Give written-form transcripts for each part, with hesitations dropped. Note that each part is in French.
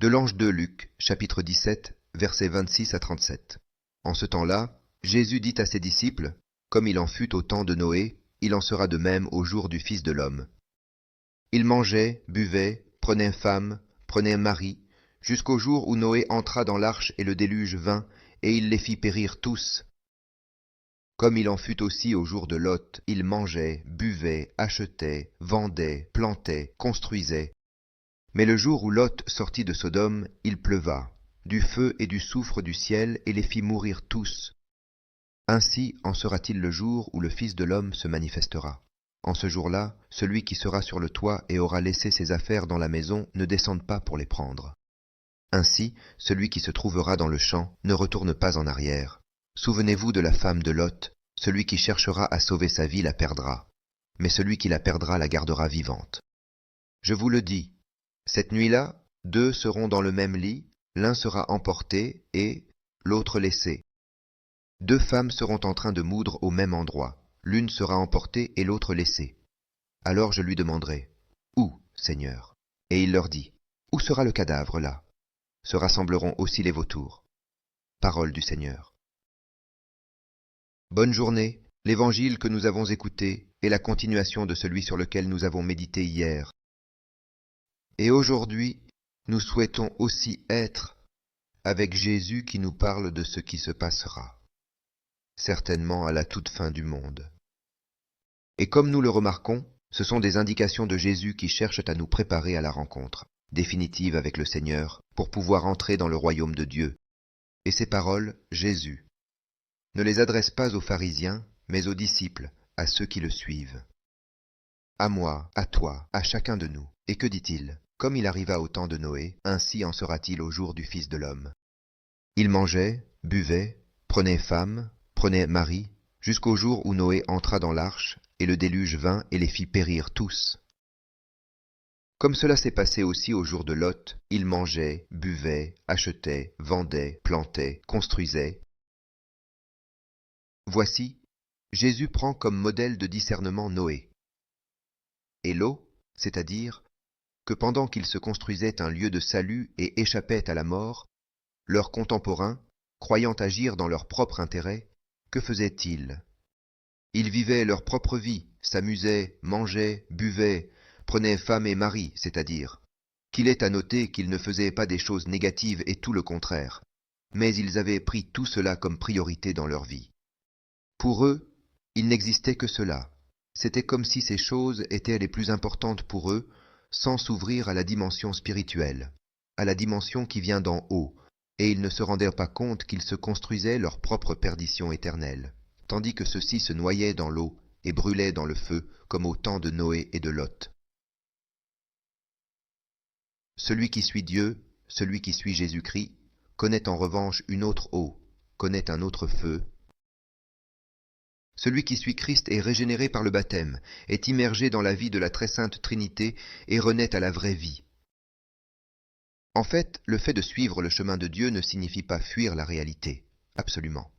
De l'ange de Luc, chapitre 17, versets 26 à 37. En ce temps-là, Jésus dit à ses disciples, « Comme il en fut au temps de Noé, il en sera de même au jour du Fils de l'homme. » Ils mangeaient, buvaient, prenaient femme, prenaient mari, jusqu'au jour où Noé entra dans l'arche et le déluge vint, et il les fit périr tous. Comme il en fut aussi au jour de Lot, ils mangeaient, buvaient, achetaient, vendaient, plantaient, construisaient. Mais le jour où Lot sortit de Sodome, il pleuva, du feu et du soufre du ciel, et les fit mourir tous. Ainsi en sera-t-il le jour où le Fils de l'homme se manifestera. En ce jour-là, celui qui sera sur le toit et aura laissé ses affaires dans la maison ne descende pas pour les prendre. Ainsi, celui qui se trouvera dans le champ ne retourne pas en arrière. Souvenez-vous de la femme de Lot, celui qui cherchera à sauver sa vie la perdra, mais celui qui la perdra la gardera vivante. Je vous le dis, cette nuit-là, 2 seront dans le même lit, l'un sera emporté et l'autre laissé. 2 femmes seront en train de moudre au même endroit, l'une sera emportée et l'autre laissée. Alors je lui demanderai, « Où, Seigneur ?» Et il leur dit, « Où sera le cadavre là ?» Se rassembleront aussi les vautours. Parole du Seigneur. Bonne journée. L'évangile que nous avons écouté est la continuation de celui sur lequel nous avons médité hier. Et aujourd'hui, nous souhaitons aussi être avec Jésus qui nous parle de ce qui se passera, certainement à la toute fin du monde. Et comme nous le remarquons, ce sont des indications de Jésus qui cherchent à nous préparer à la rencontre définitive avec le Seigneur pour pouvoir entrer dans le royaume de Dieu. Et ces paroles, Jésus ne les adresse pas aux pharisiens, mais aux disciples, à ceux qui le suivent. À moi, à toi, à chacun de nous. Et que dit-il ? Comme il arriva au temps de Noé, ainsi en sera-t-il au jour du Fils de l'homme. Ils mangeaient, buvaient, prenaient femme, prenaient mari, jusqu'au jour où Noé entra dans l'arche, et le déluge vint et les fit périr tous. Comme cela s'est passé aussi au jour de Lot, ils mangeaient, buvaient, achetaient, vendaient, plantaient, construisaient. Voici, Jésus prend comme modèle de discernement Noé. Et Lot, c'est-à-dire que pendant qu'ils se construisaient un lieu de salut et échappaient à la mort, leurs contemporains, croyant agir dans leur propre intérêt, que faisaient-ils ? Ils vivaient leur propre vie, s'amusaient, mangeaient, buvaient, prenaient femme et mari, c'est-à-dire qu'il est à noter qu'ils ne faisaient pas des choses négatives et tout le contraire, mais ils avaient pris tout cela comme priorité dans leur vie. Pour eux, il n'existait que cela. C'était comme si ces choses étaient les plus importantes pour eux, sans s'ouvrir à la dimension spirituelle, à la dimension qui vient d'en haut, et ils ne se rendaient pas compte qu'ils se construisaient leur propre perdition éternelle, tandis que ceux-ci se noyaient dans l'eau et brûlaient dans le feu, comme au temps de Noé et de Lot. Celui qui suit Dieu, celui qui suit Jésus-Christ, connaît en revanche une autre eau, connaît un autre feu. Celui qui suit Christ est régénéré par le baptême, est immergé dans la vie de la très sainte Trinité et renaît à la vraie vie. En fait, le fait de suivre le chemin de Dieu ne signifie pas fuir la réalité, absolument.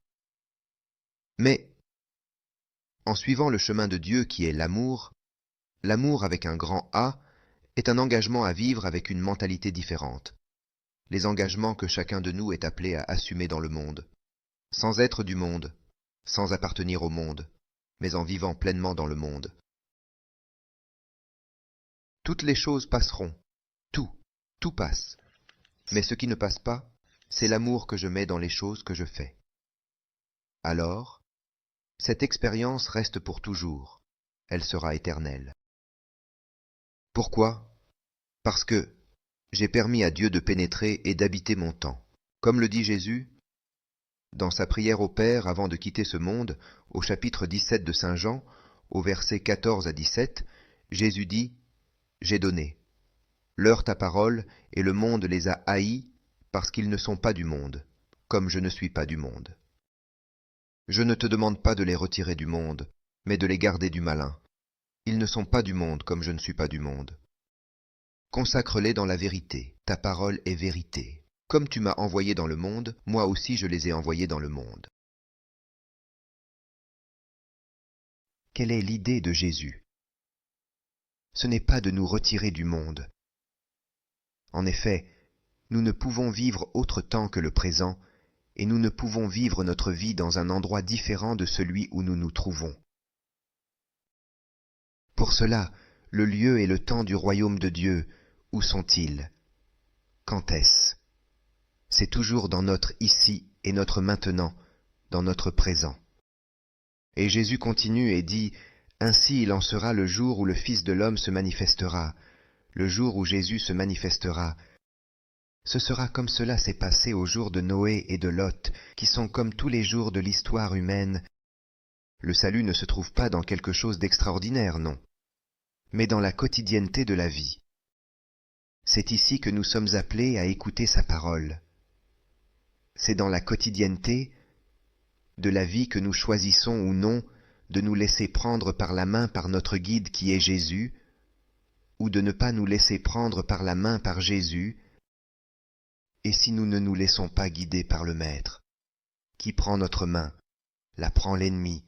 Mais, en suivant le chemin de Dieu qui est l'amour avec un grand A, est un engagement à vivre avec une mentalité différente. Les engagements que chacun de nous est appelé à assumer dans le monde, sans être du monde, sans appartenir au monde, mais en vivant pleinement dans le monde. Toutes les choses passeront, tout passe. Mais ce qui ne passe pas, c'est l'amour que je mets dans les choses que je fais. Alors, cette expérience reste pour toujours, elle sera éternelle. Pourquoi ? Parce que j'ai permis à Dieu de pénétrer et d'habiter mon temps. Comme le dit Jésus, dans sa prière au Père avant de quitter ce monde, au chapitre 17 de Saint Jean, au verset 14 à 17, Jésus dit « J'ai donné. Leur ta parole, et le monde les a haïs, parce qu'ils ne sont pas du monde, comme je ne suis pas du monde. Je ne te demande pas de les retirer du monde, mais de les garder du malin. Ils ne sont pas du monde, comme je ne suis pas du monde. Consacre-les dans la vérité, ta parole est vérité. Comme tu m'as envoyé dans le monde, moi aussi je les ai envoyés dans le monde. » Quelle est l'idée de Jésus ? Ce n'est pas de nous retirer du monde. En effet, nous ne pouvons vivre autre temps que le présent, et nous ne pouvons vivre notre vie dans un endroit différent de celui où nous nous trouvons. Pour cela, le lieu et le temps du royaume de Dieu, où sont-ils? Quand est-ce? C'est toujours dans notre ici et notre maintenant, dans notre présent. Et Jésus continue et dit, « Ainsi il en sera le jour où le Fils de l'homme se manifestera, le jour où Jésus se manifestera. Ce sera comme cela s'est passé aux jours de Noé et de Lot, qui sont comme tous les jours de l'histoire humaine. Le salut ne se trouve pas dans quelque chose d'extraordinaire, non, mais dans la quotidienneté de la vie. C'est ici que nous sommes appelés à écouter sa parole. C'est dans la quotidienneté de la vie que nous choisissons ou non de nous laisser prendre par la main par notre guide qui est Jésus, ou de ne pas nous laisser prendre par la main par Jésus, et si nous ne nous laissons pas guider par le Maître, qui prend notre main, la prend l'ennemi.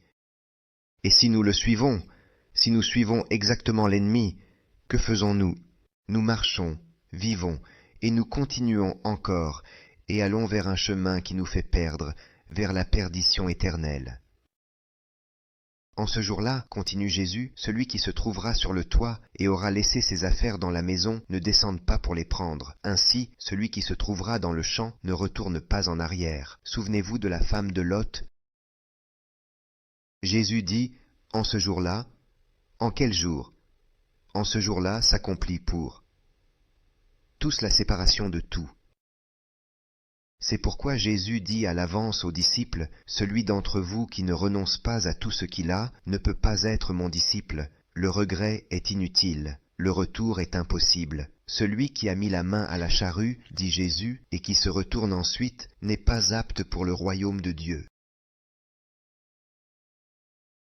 Et si nous le suivons, si nous suivons exactement l'ennemi, que faisons-nous? Nous marchons, vivons, et nous continuons encore, et allons vers un chemin qui nous fait perdre, vers la perdition éternelle. En ce jour-là, continue Jésus, celui qui se trouvera sur le toit et aura laissé ses affaires dans la maison ne descende pas pour les prendre. Ainsi, celui qui se trouvera dans le champ ne retourne pas en arrière. Souvenez-vous de la femme de Lot. Jésus dit, en ce jour-là, en quel jour? En ce jour-là s'accomplit pour tous la séparation de tout. C'est pourquoi Jésus dit à l'avance aux disciples, « Celui d'entre vous qui ne renonce pas à tout ce qu'il a ne peut pas être mon disciple. Le regret est inutile, le retour est impossible. Celui qui a mis la main à la charrue, dit Jésus, et qui se retourne ensuite, n'est pas apte pour le royaume de Dieu. »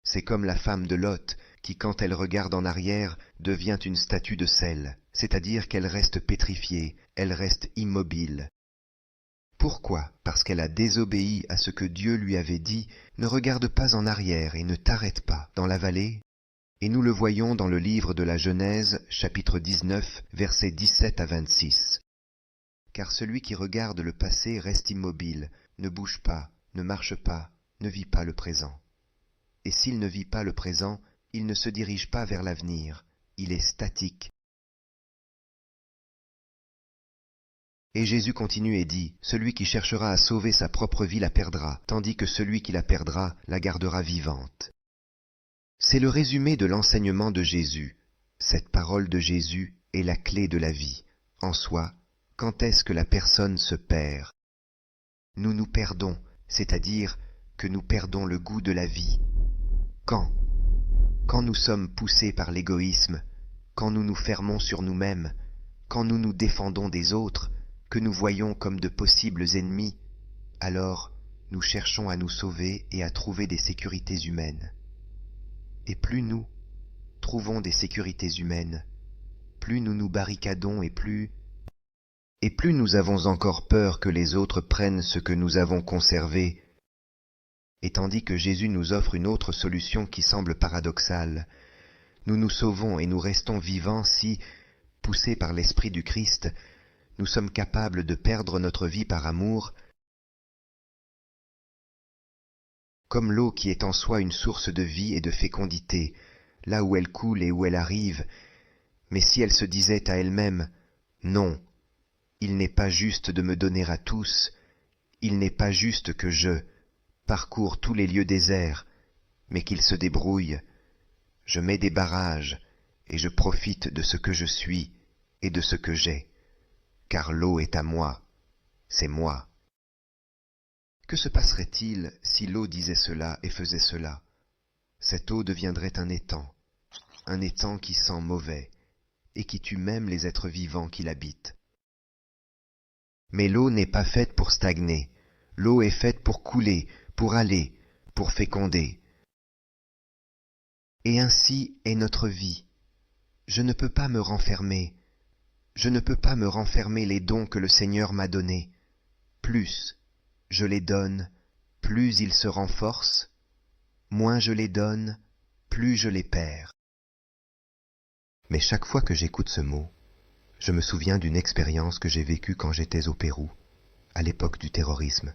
C'est comme la femme de Lot, qui quand elle regarde en arrière, devient une statue de sel, c'est-à-dire qu'elle reste pétrifiée, elle reste immobile. Pourquoi? Parce qu'elle a désobéi à ce que Dieu lui avait dit, ne regarde pas en arrière et ne t'arrête pas dans la vallée. Et nous le voyons dans le livre de la Genèse, chapitre 19, versets 17 à 26. Car celui qui regarde le passé reste immobile, ne bouge pas, ne marche pas, ne vit pas le présent. Et s'il ne vit pas le présent, il ne se dirige pas vers l'avenir, il est statique. Et Jésus continue et dit, « Celui qui cherchera à sauver sa propre vie la perdra, tandis que celui qui la perdra la gardera vivante. » C'est le résumé de l'enseignement de Jésus. Cette parole de Jésus est la clé de la vie. En soi, quand est-ce que la personne se perd? Nous nous perdons, c'est-à-dire que nous perdons le goût de la vie. Quand? Quand nous sommes poussés par l'égoïsme, quand nous nous fermons sur nous-mêmes, quand nous nous défendons des autres, que nous voyons comme de possibles ennemis, alors nous cherchons à nous sauver et à trouver des sécurités humaines. Et plus nous trouvons des sécurités humaines, plus nous nous barricadons et plus nous avons encore peur que les autres prennent ce que nous avons conservé. Et tandis que Jésus nous offre une autre solution qui semble paradoxale, nous nous sauvons et nous restons vivants si, poussés par l'Esprit du Christ, nous sommes capables de perdre notre vie par amour, comme l'eau qui est en soi une source de vie et de fécondité, là où elle coule et où elle arrive, mais si elle se disait à elle-même, « Non, il n'est pas juste de me donner à tous, il n'est pas juste que je parcours tous les lieux déserts, mais qu'ils se débrouillent, je mets des barrages et je profite de ce que je suis et de ce que j'ai. Car l'eau est à moi, c'est moi. » Que se passerait-il si l'eau disait cela et faisait cela? Cette eau deviendrait un étang qui sent mauvais, et qui tue même les êtres vivants qui l'habitent. Mais l'eau n'est pas faite pour stagner, l'eau est faite pour couler, pour aller, pour féconder. Et ainsi est notre vie. Je ne peux pas me renfermer. Je ne peux pas me renfermer les dons que le Seigneur m'a donnés. Plus je les donne, plus ils se renforcent, moins je les donne, plus je les perds. Mais chaque fois que j'écoute ce mot, Je me souviens d'une expérience que j'ai vécue quand j'étais au Pérou, à l'époque du terrorisme,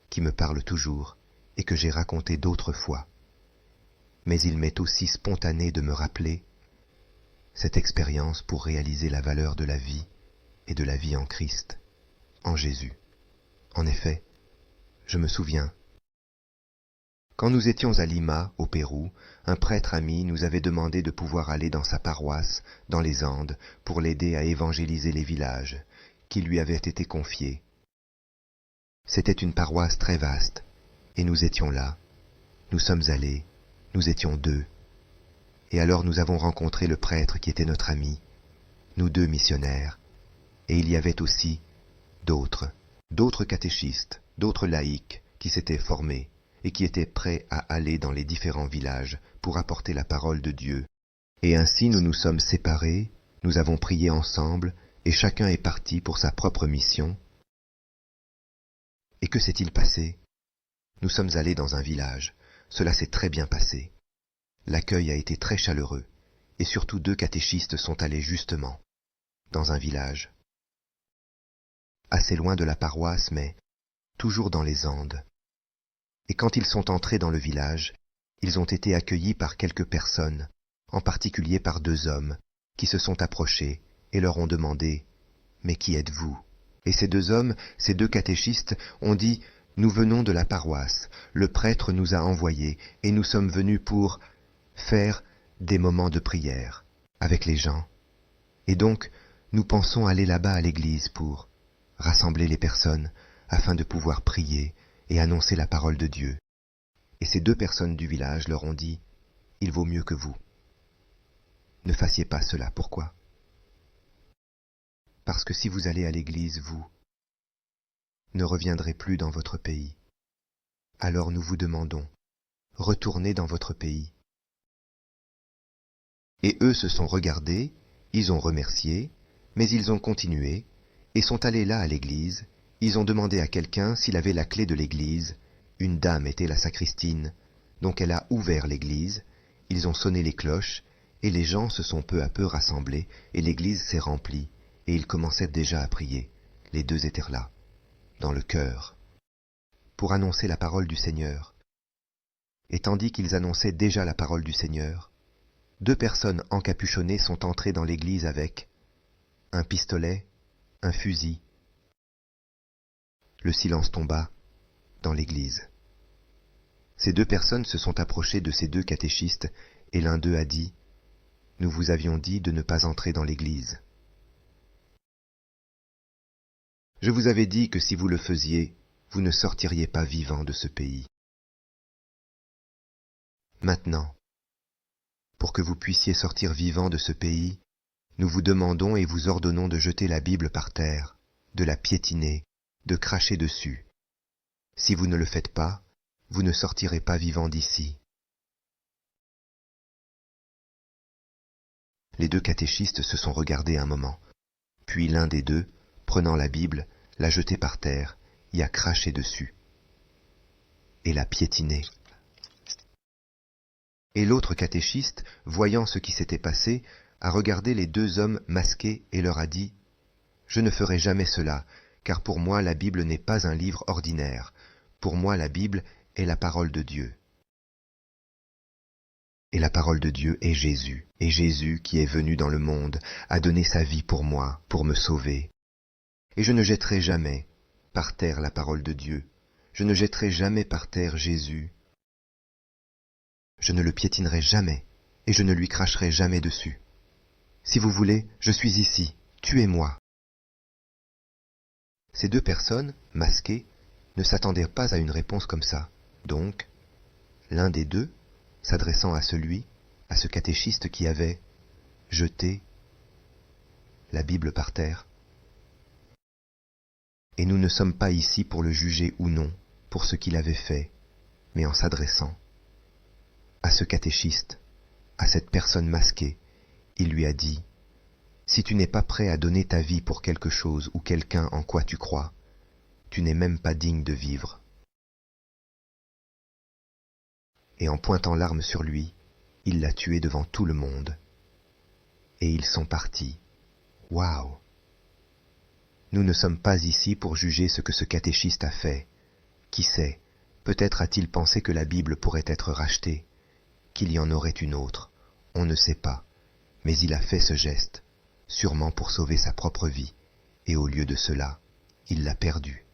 qui me parle toujours et que j'ai racontée d'autres fois. Mais il m'est aussi spontané de me rappeler cette expérience pour réaliser la valeur de la vie et de la vie en Christ, en Jésus. En effet, je me souviens, quand nous étions à Lima, au Pérou, un prêtre ami nous avait demandé de pouvoir aller dans sa paroisse, dans les Andes, pour l'aider à évangéliser les villages qui lui avaient été confiés. C'était une paroisse très vaste, et nous étions là. Nous sommes allés, nous étions 2. Et alors nous avons rencontré le prêtre qui était notre ami, nous 2 missionnaires, et il y avait aussi d'autres catéchistes, d'autres laïcs qui s'étaient formés et qui étaient prêts à aller dans les différents villages pour apporter la parole de Dieu. Et ainsi nous nous sommes séparés, nous avons prié ensemble, et chacun est parti pour sa propre mission. Et que s'est-il passé? Nous sommes allés dans un village. Cela s'est très bien passé. L'accueil a été très chaleureux, et surtout 2 catéchistes sont allés justement dans un village, assez loin de la paroisse, mais toujours dans les Andes. Et quand ils sont entrés dans le village, ils ont été accueillis par quelques personnes, en particulier par 2 hommes, qui se sont approchés et leur ont demandé « Mais qui êtes-vous » Et ces 2 hommes, ces 2 catéchistes, ont dit « Nous venons de la paroisse, le prêtre nous a envoyés, et nous sommes venus pour faire des moments de prière avec les gens. Et donc, nous pensons aller là-bas à l'église pour rassembler les personnes afin de pouvoir prier et annoncer la parole de Dieu. » Et ces 2 personnes du village leur ont dit « Il vaut mieux que vous. Ne fassiez pas cela. Pourquoi? Parce que si vous allez à l'église, vous ne reviendrez plus dans votre pays. Alors nous vous demandons, retournez dans votre pays. » Et eux se sont regardés, ils ont remercié, mais ils ont continué, et sont allés là à l'église. Ils ont demandé à quelqu'un s'il avait la clé de l'église. Une dame était la sacristine, donc elle a ouvert l'église. Ils ont sonné les cloches, et les gens se sont peu à peu rassemblés, et l'église s'est remplie, et ils commençaient déjà à prier. Les 2 étaient là, dans le cœur, pour annoncer la parole du Seigneur. Et tandis qu'ils annonçaient déjà la parole du Seigneur, 2 personnes encapuchonnées sont entrées dans l'église avec un pistolet, un fusil. Le silence tomba dans l'église. Ces 2 personnes se sont approchées de ces 2 catéchistes, et l'un d'eux a dit « Nous vous avions dit de ne pas entrer dans l'église. Je vous avais dit que si vous le faisiez, vous ne sortiriez pas vivant de ce pays. Maintenant, pour que vous puissiez sortir vivant de ce pays, nous vous demandons et vous ordonnons de jeter la Bible par terre, de la piétiner, de cracher dessus. Si vous ne le faites pas, vous ne sortirez pas vivant d'ici. » Les 2 catéchistes se sont regardés un moment, puis l'un des 2, prenant la Bible, l'a jetée par terre, y a craché dessus, et l'a piétinée. Et l'autre catéchiste, voyant ce qui s'était passé, a regardé les 2 hommes masqués et leur a dit « Je ne ferai jamais cela, car pour moi la Bible n'est pas un livre ordinaire. Pour moi la Bible est la parole de Dieu. Et la parole de Dieu est Jésus. Et Jésus, qui est venu dans le monde, a donné sa vie pour moi, pour me sauver. Et je ne jetterai jamais par terre la parole de Dieu. Je ne jetterai jamais par terre Jésus. Je ne le piétinerai jamais, et je ne lui cracherai jamais dessus. Si vous voulez, je suis ici, tuez-moi. » Ces 2 personnes, masquées, ne s'attendaient pas à une réponse comme ça. Donc, l'un des 2, s'adressant à ce catéchiste qui avait jeté la Bible par terre. « Et nous ne sommes pas ici pour le juger ou non, pour ce qu'il avait fait, mais en s'adressant à ce catéchiste, à cette personne masquée, il lui a dit « Si tu n'es pas prêt à donner ta vie pour quelque chose ou quelqu'un en quoi tu crois, tu n'es même pas digne de vivre. » Et en pointant l'arme sur lui, il l'a tué devant tout le monde. Et ils sont partis. Waouh! Nous ne sommes pas ici pour juger ce que ce catéchiste a fait. Qui sait, peut-être a-t-il pensé que la Bible pourrait être rachetée, qu'il y en aurait une autre, on ne sait pas, mais il a fait ce geste, sûrement pour sauver sa propre vie, et au lieu de cela, il l'a perdue.